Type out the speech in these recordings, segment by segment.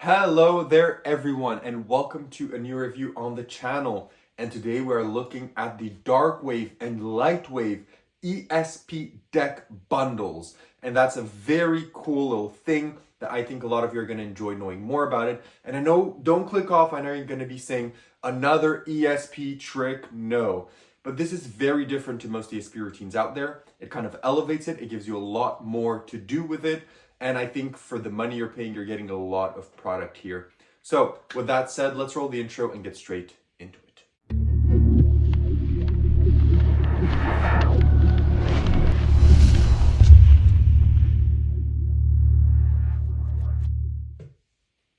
Hello there everyone and welcome to a new review on the channel. And today we're looking at the Darkwave and Lightwave ESP Deck bundles. And that's a very cool little thing that I think a lot of you are going to enjoy knowing more about it. And I know, don't click off, I know you're going to be saying another ESP trick. No. But this is very different to most ESP routines out there. It kind of elevates it. It gives you a lot more to do with it. And I think for the money you're paying, you're getting a lot of product here. So with that said, let's roll the intro and get straight into it.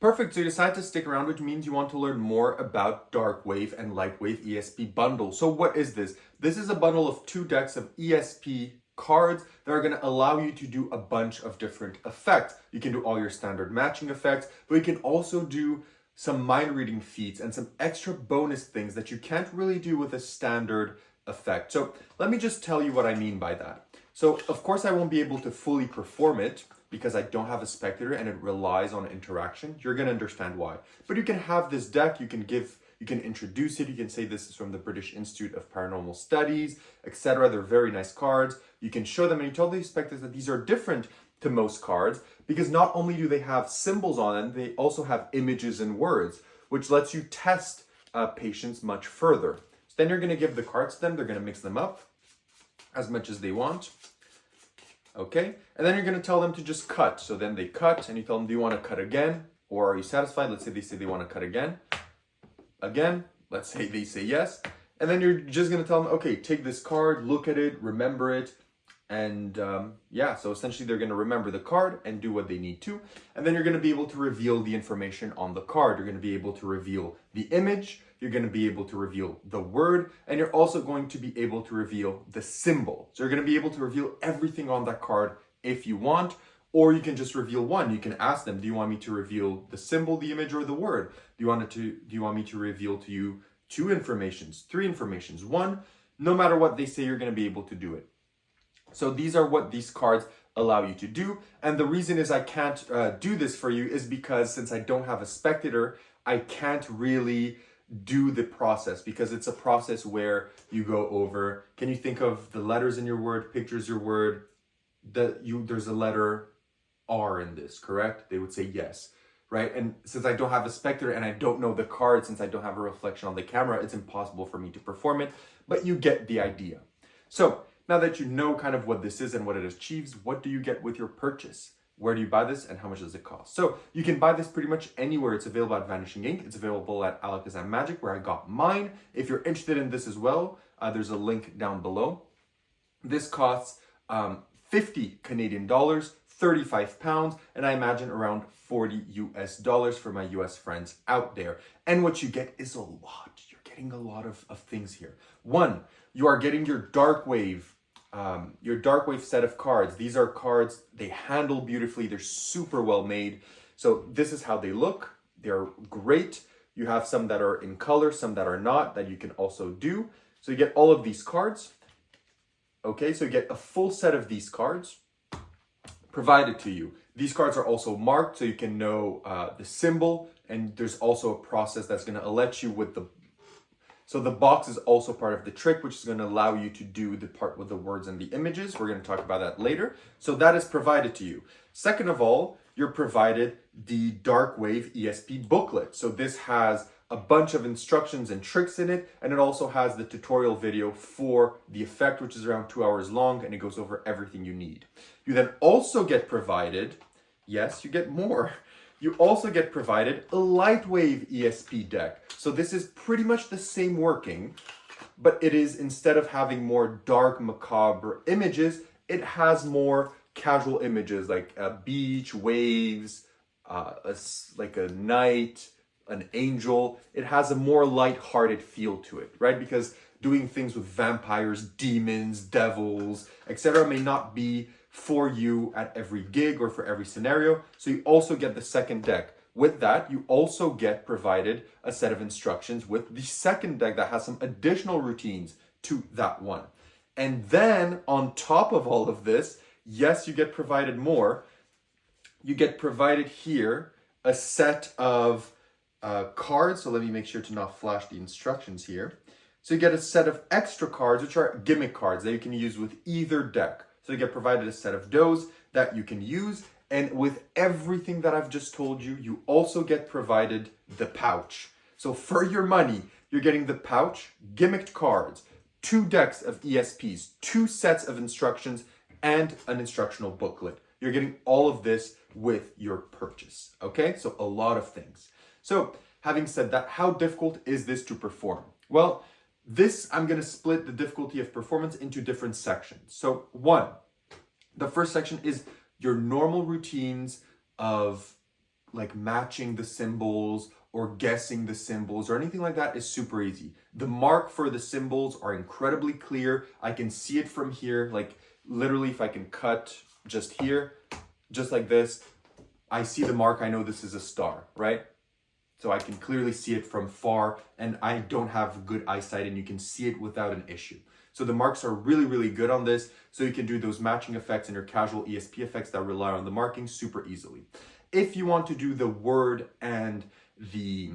Perfect, so you decided to stick around, which means you want to learn more about Darkwave and Lightwave ESP bundles. So what is this? This is a bundle of 2 decks of ESP cards that are going to allow you to do a bunch of different effects. You can do all your standard matching effects, but you can also do some mind reading feats and some extra bonus things that you can't really do with a standard effect. So let me just tell you what I mean by that. So of course I won't be able to fully perform it because I don't have a spectator and it relies on interaction. You're going to understand why. But you can have this deck, you can introduce it, you can say this is from the British Institute of Paranormal Studies, etc. They're very nice cards. You can show them and you tell the spectators that these are different to most cards because not only do they have symbols on them, they also have images and words, which lets you test patients much further. So then you're going to give the cards to them, they're going to mix them up as much as they want. Okay, and then you're going to tell them to just cut. So then they cut and you tell them, do you want to cut again? Or are you satisfied? Let's say they want to cut again. Let's say they say yes. And then you're just going to tell them, okay, take this card, look at it, remember it. And yeah, so essentially they're going to remember the card and do what they need to. And then you're going to be able to reveal the information on the card. You're going to be able to reveal the image. You're going to be able to reveal the word. And you're also going to be able to reveal the symbol. So you're going to be able to reveal everything on that card if you want. Or you can just reveal one. You can ask them, do you want me to reveal the symbol, the image, or the word? Do you want me to reveal to you 2 informations, 3 informations, 1? No matter what they say, you're going to be able to do it. So these are what these cards allow you to do. And the reason is I can't do this for you is because since I don't have a spectator, I can't really do the process because it's a process where you go over, can you think of the letters in your word, pictures your word, there's a letter R in this, correct? They would say yes, right? And since I don't have a spectator and I don't know the card, since I don't have a reflection on the camera, it's impossible for me to perform it, but you get the idea. So now that you know kind of what this is and what it achieves, what do you get with your purchase? Where do you buy this and how much does it cost? So you can buy this pretty much anywhere. It's available at Vanishing Ink. It's available at ALAKAZAM Magic, where I got mine. If you're interested in this as well, there's a link down below. This costs 50 Canadian dollars, 35 pounds, and I imagine around 40 US dollars for my US friends out there. And what you get is a lot. You're getting a lot of things here. 1, you are getting your Darkwave set of cards. These are cards, they handle beautifully, they're super well made. So this is how they look. They're great. You have some that are in color, some that are not, that you can also do. So you get all of these cards. Okay, so you get a full set of these cards provided to you. These cards are also marked so you can know the symbol, and there's also a process that's going to let you with the... So the box is also part of the trick, which is going to allow you to do the part with the words and the images. We're going to talk about that later. So that is provided to you. Second of all, you're provided the Darkwave ESP booklet. So this has a bunch of instructions and tricks in it, and it also has the tutorial video for the effect, which is around 2 hours long, and it goes over everything you need. You then also get provided, yes, you get more. You also get provided a Lightwave ESP deck. So this is pretty much the same working, but it is, instead of having more dark, macabre images, it has more casual images like a beach, waves, like a night, an angel. It has a more light-hearted feel to it, right? Because doing things with vampires, demons, devils, etc. may not be for you at every gig or for every scenario. So you also get the second deck. With that, you also get provided a set of instructions with the second deck that has some additional routines to that one. And then on top of all of this, yes, you get provided more. You get provided here a set of cards. So let me make sure to not flash the instructions here. So you get a set of extra cards, which are gimmick cards that you can use with either deck. So you get provided a set of those that you can use. And with everything that I've just told you, you also get provided the pouch. So for your money, you're getting the pouch, gimmicked cards, 2 decks of ESPs, 2 sets of instructions, and an instructional booklet. You're getting all of this with your purchase, okay? So a lot of things. So having said that, how difficult is this to perform? Well, I'm gonna split the difficulty of performance into different sections. So the first section is your normal routines of like matching the symbols or guessing the symbols or anything like that is super easy. The mark for the symbols are incredibly clear. I can see it from here. Like literally if I can cut just here, just like this, I see the mark, I know this is a star, right? So I can clearly see it from far and I don't have good eyesight and you can see it without an issue. So the marks are really, really good on this. So you can do those matching effects and your casual ESP effects that rely on the marking super easily. If you want to do the word and the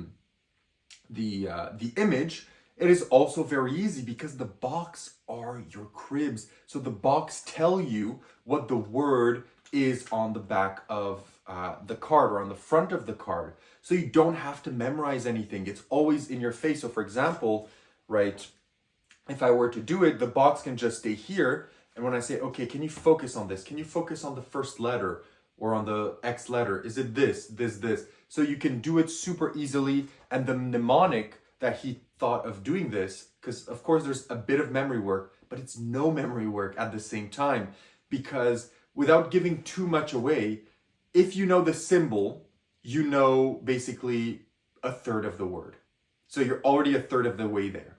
image, it is also very easy because the box are your cribs. So the box tell you what the word is on the back of the card or on the front of the card. So you don't have to memorize anything. It's always in your face. So for example, right, if I were to do it, the box can just stay here. And when I say, okay, can you focus on this? Can you focus on the first letter or on the X letter? Is it this? So you can do it super easily. And the mnemonic that he thought of doing this, because of course there's a bit of memory work, but it's no memory work at the same time, because without giving too much away, if you know the symbol, you know basically a third of the word. So you're already a third of the way there.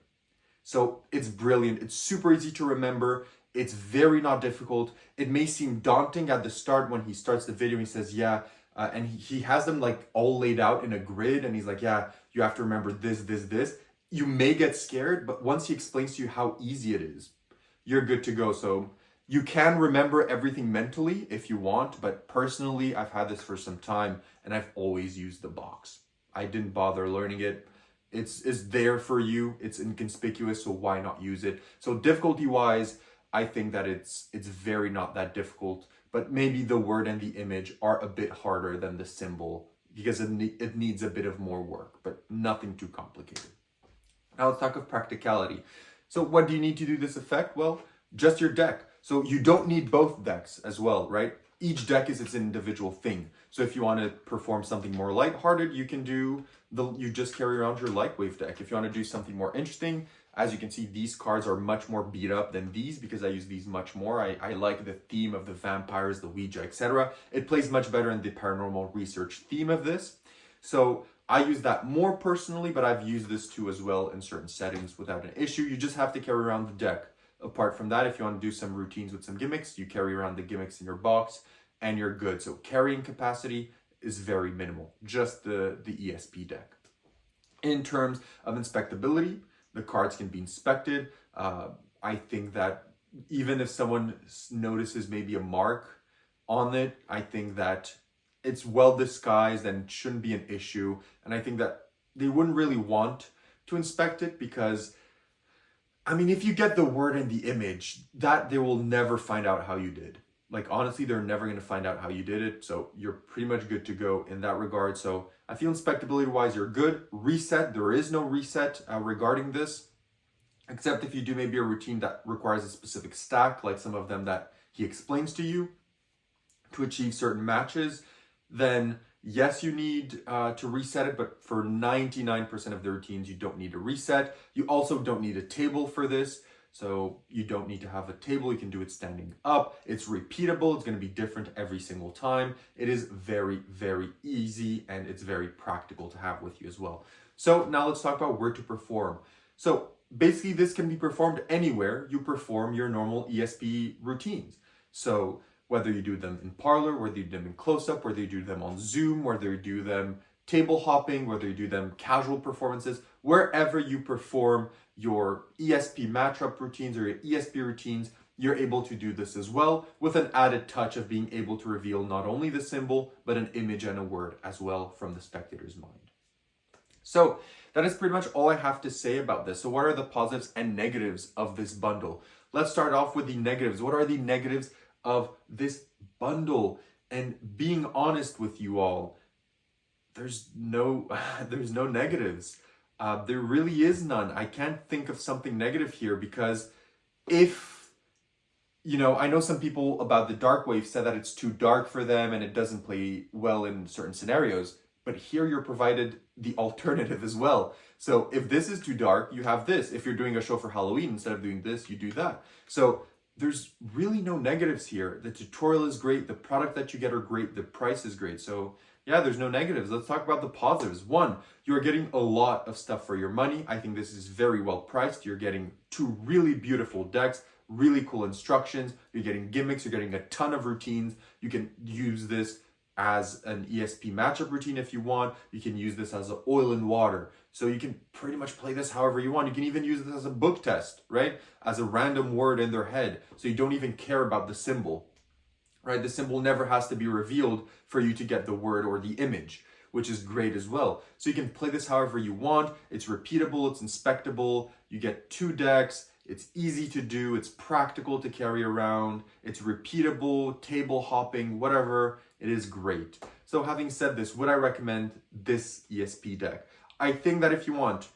So it's brilliant. It's super easy to remember. It's very not difficult. It may seem daunting at the start when he starts the video. He says, yeah, and he has them like all laid out in a grid. And he's like, yeah, you have to remember this, this, this. You may get scared, but once he explains to you how easy it is, you're good to go. So you can remember everything mentally if you want, but personally, I've had this for some time and I've always used the box. I didn't bother learning it. It's there for you. It's inconspicuous, so why not use it? So difficulty-wise, I think that it's very not that difficult, but maybe the word and the image are a bit harder than the symbol because it needs a bit of more work, but nothing too complicated. Now let's talk of practicality. So what do you need to do this effect? Well, just your deck. So you don't need both decks as well, right? Each deck is its individual thing. So if you want to perform something more lighthearted, you can do you just carry around your Lightwave deck. If you want to do something more interesting, as you can see, these cards are much more beat up than these because I use these much more. I like the theme of the vampires, the Ouija, etc. It plays much better in the paranormal research theme of this. So I use that more personally, but I've used this too as well in certain settings without an issue. You just have to carry around the deck. Apart from that, if you want to do some routines with some gimmicks, you carry around the gimmicks in your box and you're good. So carrying capacity is very minimal, just the ESP deck. In terms of inspectability, the cards can be inspected. I think that even if someone notices maybe a mark on it, I think that it's well disguised and shouldn't be an issue. And I think that they wouldn't really want to inspect it because, I mean, if you get the word and the image, that they will never find out how you did. Like, honestly, they're never going to find out how you did it. So you're pretty much good to go in that regard. So I feel inspectability-wise, you're good. Reset, there is no reset regarding this, except if you do maybe a routine that requires a specific stack, like some of them that he explains to you to achieve certain matches, then yes, you need to reset it, but for 99% of the routines, you don't need a reset. You also don't need a table for this. So you don't need to have a table. You can do it standing up. It's repeatable. It's going to be different every single time. It is very, very easy and it's very practical to have with you as well. So now let's talk about where to perform. So basically this can be performed anywhere you perform your normal ESP routines. So whether you do them in Parlor, whether you do them in close-up, whether you do them on Zoom, whether you do them table hopping, whether you do them casual performances, wherever you perform your ESP matchup routines or your ESP routines, you're able to do this as well, with an added touch of being able to reveal not only the symbol, but an image and a word as well from the spectator's mind. So that is pretty much all I have to say about this. So what are the positives and negatives of this bundle? Let's start off with the negatives. What are the negatives of this bundle? And being honest with you all, there's no negatives. There really is none. I can't think of something negative here, because if, I know some people about the Darkwave said that it's too dark for them and it doesn't play well in certain scenarios, but here you're provided the alternative as well. So if this is too dark, you have this. If you're doing a show for Halloween, instead of doing this, you do that. So there's really no negatives here. The tutorial is great. The product that you get are great. The price is great. So yeah, there's no negatives. Let's talk about the positives. One, you're getting a lot of stuff for your money. I think this is very well priced. You're getting 2 really beautiful decks, really cool instructions. You're getting gimmicks. You're getting a ton of routines. You can use this as an ESP matchup routine if you want. You can use this as an oil and water. So you can pretty much play this however you want. You can even use this as a book test, right? As a random word in their head. So you don't even care about the symbol, right? The symbol never has to be revealed for you to get the word or the image, which is great as well. So you can play this however you want. It's repeatable, it's inspectable. You get 2 decks. It's easy to do. It's practical to carry around. It's repeatable, table hopping, whatever. It is great. So having said this, would I recommend this ESP deck? I think that if you want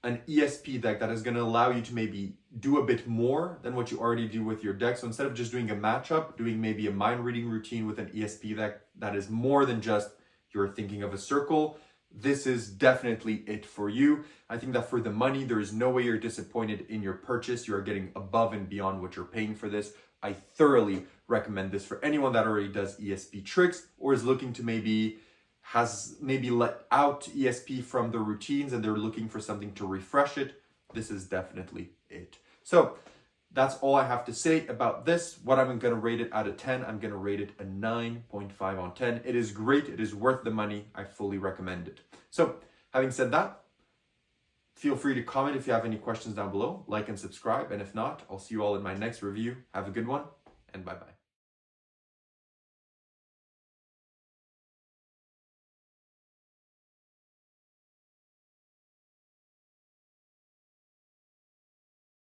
an ESP deck that is going to allow you to maybe do a bit more than what you already do with your deck. So instead of just doing a matchup, doing maybe a mind reading routine with an ESP deck that is more than just you're thinking of a circle, this is definitely it for you. I think that for the money, there is no way you're disappointed in your purchase. You are getting above and beyond what you're paying for this. I thoroughly recommend this for anyone that already does ESP tricks or is looking to has let out ESP from the routines and they're looking for something to refresh it. This is definitely it. So that's all I have to say about this. What I'm going to rate it out of 10, I'm going to rate it a 9.5 on 10. It is great. It is worth the money. I fully recommend it. So having said that, feel free to comment if you have any questions down below, like and subscribe. And if not, I'll see you all in my next review. Have a good one and bye-bye.